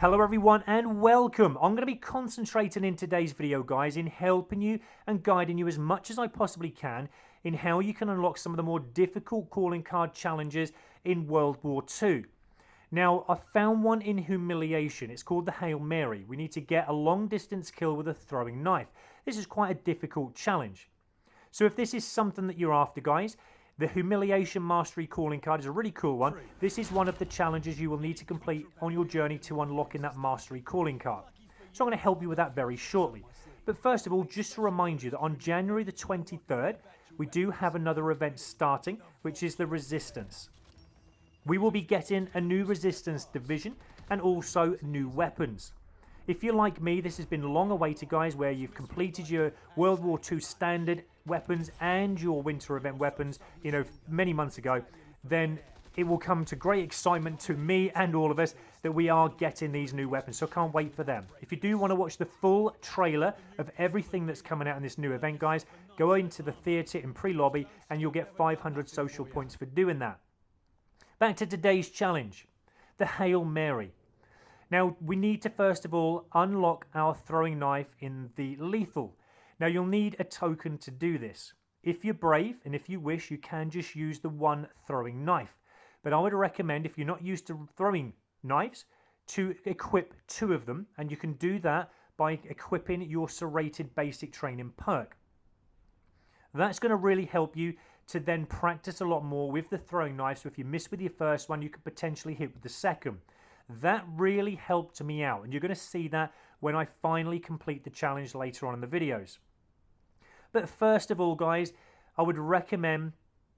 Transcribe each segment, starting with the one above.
Hello everyone and welcome. I'm going to be concentrating in today's video, guys, in helping you and guiding you as much as I possibly can in how you can unlock some of the more difficult calling card challenges in World War II. Now, I found one in Humiliation. It's called the Hail Mary. We need to get a long distance kill with a throwing knife. This is quite a difficult challenge. So if this is something that you're after, guys, the Humiliation Mastery calling card is a really cool one. This is one of the challenges you will need to complete on your journey to unlocking that Mastery calling card. So I'm going to help you with that very shortly. But first of all, just to remind you that on January the 23rd, we do have another event starting, which is the Resistance. We will be getting a new Resistance division and also new weapons. If you're like me, this has been long awaited, guys, where you've completed your World War II standard weapons and your winter event weapons, many months ago, then it will come to great excitement to me and all of us that we are getting these new weapons. So can't wait for them. If you do want to watch the full trailer of everything that's coming out in this new event, guys, go into the theatre in pre-lobby and you'll get 500 social points for doing that. Back to today's challenge, the Hail Mary. Now, we need to first of all unlock our throwing knife in the lethal. Now, you'll need a token to do this. If you're brave and if you wish, you can just use the one throwing knife. But I would recommend, if you're not used to throwing knives, to equip two of them. And you can do that by equipping your serrated basic training perk. That's going to really help you to then practice a lot more with the throwing knife. So if you miss with your first one, you could potentially hit with the second. That really helped me out, and you're going to see that when I finally complete the challenge later on in the videos. But first of all, guys, I would recommend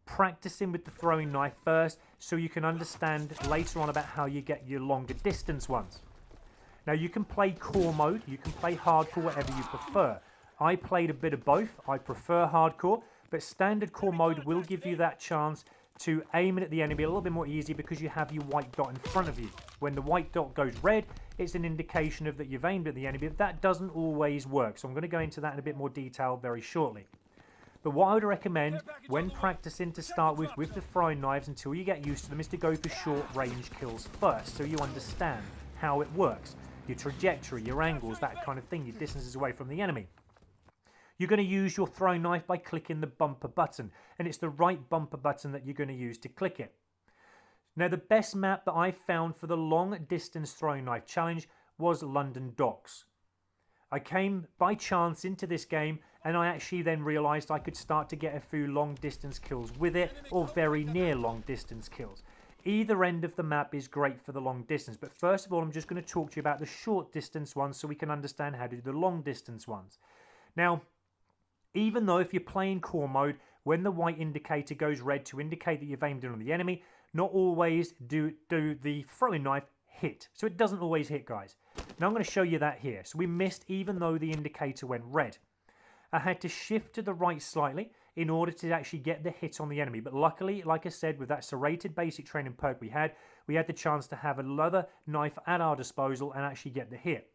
practicing with the throwing knife first so you can understand later on about how you get your longer distance ones. Now, you can play core mode, you can play hardcore, whatever you prefer. I played a bit of both. I prefer hardcore, but standard core mode will give you that chance to aim it at the enemy a little bit more easy because you have your white dot in front of you. When the white dot goes red, it's an indication of that you've aimed at the enemy, but that doesn't always work. So I'm going to go into that in a bit more detail very shortly. But what I would recommend when practicing to start with the throwing knives until you get used to them is to go for short range kills first, so you understand how it works. Your trajectory, your angles, that kind of thing, your distances away from the enemy. You're going to use your throwing knife by clicking the bumper button, and it's the right bumper button that you're going to use to click it. Now, the best map that I found for the long distance throwing knife challenge was London Docks. I came by chance into this game and I actually then realized I could start to get a few long distance kills with it, or very near long distance kills. Either end of the map is great for the long distance, but first of all I'm just going to talk to you about the short distance ones so we can understand how to do the long distance ones. Now, even though if you're playing core mode, when the white indicator goes red to indicate that you've aimed in on the enemy, not always do the throwing knife hit. So it doesn't always hit, guys. Now I'm going to show you that here. So we missed even though the indicator went red. I had to shift to the right slightly in order to actually get the hit on the enemy. But luckily, like I said, with that serrated basic training perk we had the chance to have another knife at our disposal and actually get the hit.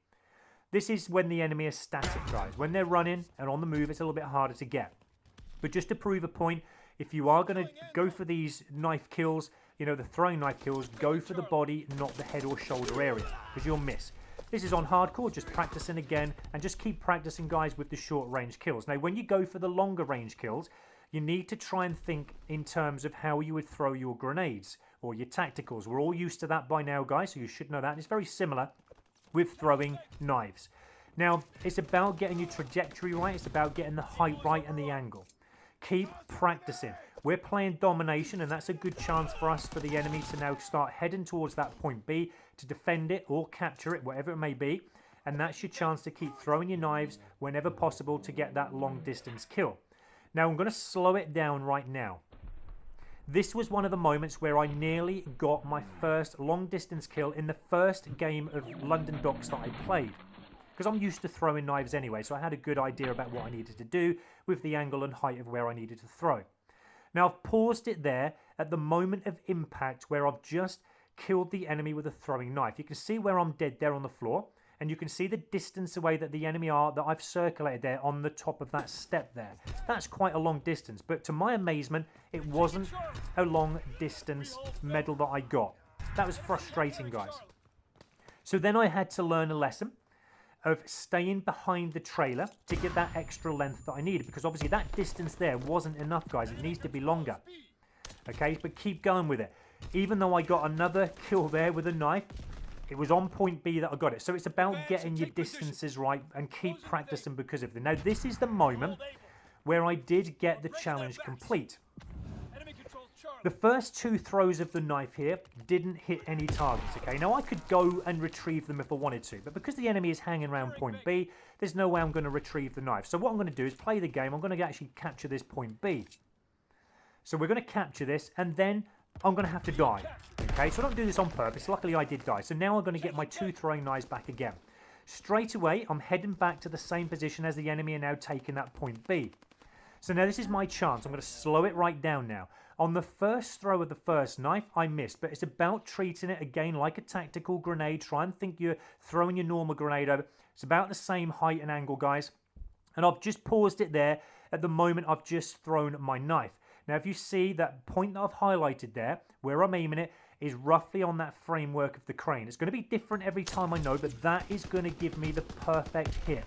This is when the enemy is static, guys. When they're running and on the move, it's a little bit harder to get. But just to prove a point, if you are going to go for these knife kills, the throwing knife kills, go for the body, not the head or shoulder area, because you'll miss. This is on hardcore, just practicing again, and just keep practicing, guys, with the short range kills. Now, when you go for the longer range kills, you need to try and think in terms of how you would throw your grenades or your tacticals. We're all used to that by now, guys, so you should know that. It's very similar with throwing knives. Now, it's about getting your trajectory right. It's about getting the height right and the angle. Keep practicing. We're playing domination, and that's a good chance for us, for the enemy to now start heading towards that point B to defend it or capture it, whatever it may be. And that's your chance to keep throwing your knives whenever possible to get that long distance kill. Now, I'm going to slow it down right now. This was one of the moments where I nearly got my first long distance kill in the first game of London Docks that I played. Because I'm used to throwing knives anyway, so I had a good idea about what I needed to do with the angle and height of where I needed to throw. Now, I've paused it there at the moment of impact where I've just killed the enemy with a throwing knife. You can see where I'm dead there on the floor, and you can see the distance away that the enemy are that I've circulated there on the top of that step there. That's quite a long distance, but to my amazement, it wasn't a long distance medal that I got. That was frustrating, guys. So then I had to learn a lesson of staying behind the trailer to get that extra length that I needed, because obviously that distance there wasn't enough, guys. It needs to be longer. Okay, but keep going with it. Even though I got another kill there with a knife, it was on point B that I got it. So it's about getting your distances right and keep practicing because of it. Now this is the moment where I did get the challenge complete. The first 2 throws of the knife here didn't hit any targets, okay? Now, I could go and retrieve them if I wanted to, but because the enemy is hanging around point B, there's no way I'm going to retrieve the knife. So what I'm going to do is play the game. I'm going to actually capture this point B. So we're going to capture this, and then I'm going to have to die, okay? So I don't do this on purpose. Luckily, I did die. So now I'm going to get my 2 throwing knives back again. Straight away, I'm heading back to the same position as the enemy are now taking that point B. So now this is my chance. I'm going to slow it right down now. On the first throw of the first knife, I missed, but it's about treating it again like a tactical grenade. Try and think you're throwing your normal grenade over. It's about the same height and angle, guys. And I've just paused it there at the moment I've just thrown my knife. Now, if you see that point that I've highlighted there, where I'm aiming it, is roughly on that framework of the crane. It's going to be different every time, I know, but that is going to give me the perfect hit.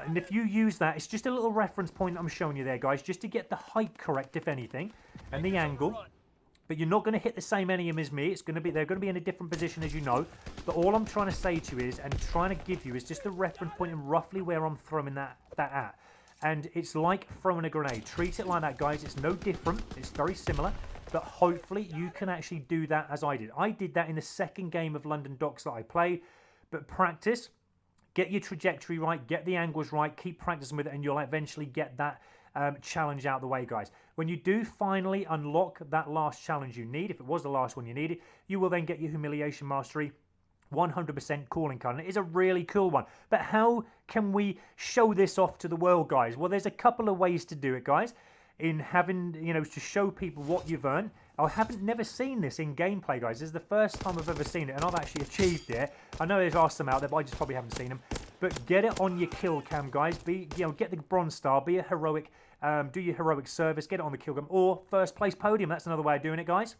And if you use that, it's just a little reference point I'm showing you there, guys, just to get the height correct, if anything, and the angle. But you're not going to hit the same enemy as me. They're going to be in a different position, as you know. But all I'm trying to say to you is, and trying to give you, is just a reference point and roughly where I'm throwing that at. And it's like throwing a grenade. Treat it like that, guys. It's no different. It's very similar. But hopefully you can actually do that as I did. I did that in the second game of London Docks that I played. But practice. Get your trajectory right, get the angles right, keep practicing with it, and you'll eventually get that challenge out of the way, guys. When you do finally unlock that last challenge you need, if it was the last one you needed, you will then get your Humiliation Mastery 100% calling card. And it is a really cool one. But how can we show this off to the world, guys? Well, there's a couple of ways to do it, guys. In having, to show people what you've earned. I haven't never seen this in gameplay, guys. This is the first time I've ever seen it, and I've actually achieved it. I know there's some out there, but I just probably haven't seen them. But get it on your kill cam, guys. Get the bronze star. Be a heroic. Do your heroic service. Get it on the kill cam, or first place podium. That's another way of doing it, guys.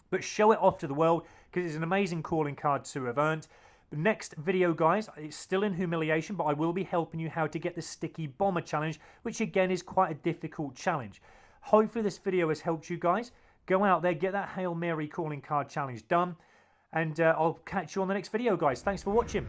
But show it off to the world because it's an amazing calling card to have earned. The next video, guys, it's still in Humiliation, but I will be helping you how to get the Sticky Bomber Challenge, which again is quite a difficult challenge. Hopefully this video has helped you guys. Go out there, get that Hail Mary calling card challenge done, and I'll catch you on the next video, guys. Thanks for watching.